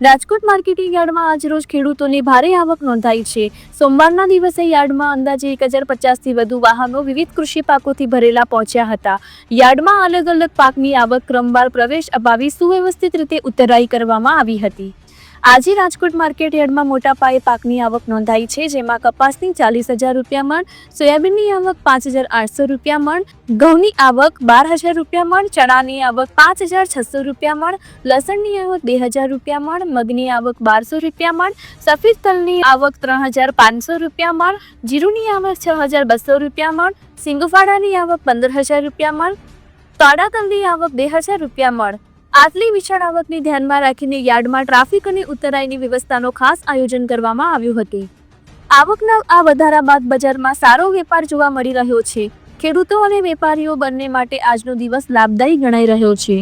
Rajkot marketing યાર્ડમાં આજરોજ ખેડૂતોની ભારે આવક નોંધાઈ છે। સોમવારના દિવસે યાર્ડમાં અંદાજે 1050થી વધુ વાહનો વિવિધ કૃષિ પાકોથી ભરેલા પહોંચ્યા હતા। યાર્ડમાં અલગ અલગ પાકની આવક ક્રમવાર પ્રવેશ અપાવી સુવ્યવસ્થિત રીતે ઉતરાઈ કરવામાં આવી હતી। આજે રાજકોટ માર્કેટ યાર્ડમાં મોટા પાયે પાકની આવક નોંધાઈ છે, જેમાં કપાસની 40,000 રૂપિયા મણ, સોયાબીનની આવક 5,800 રૂપિયા મણ, ઘઉંની આવક 12,000 રૂપિયા મણ, ચણાની આવક 5,600 રૂપિયા મણ, લસણની આવક 2,000 રૂપિયા મણ, મગની આવક 1,200 રૂપિયા મણ, સફેદ તલની આવક 3,500 રૂપિયા મણ, જીરુની આવક 6,200 રૂપિયા મણ, સિંગોફાળાની આવક 15,000 રૂપિયા મણ, કાળા તલની આવક 2,000 રૂપિયા મણ। આટલી વિશાળ આવકને ધ્યાનમાં રાખીને યાર્ડમાં ટ્રાફિક અને ઉતરાઈની વ્યવસ્થાનો ખાસ આયોજન કરવામાં આવ્યું હતું। આવકના આ વધારા બાદ બજારમાં સારો વેપાર જોવા મળી રહ્યો છે। ખેડૂતો અને વેપારીઓ બંને માટે આજનો દિવસ લાભદાયી ગણાઈ રહ્યો છે।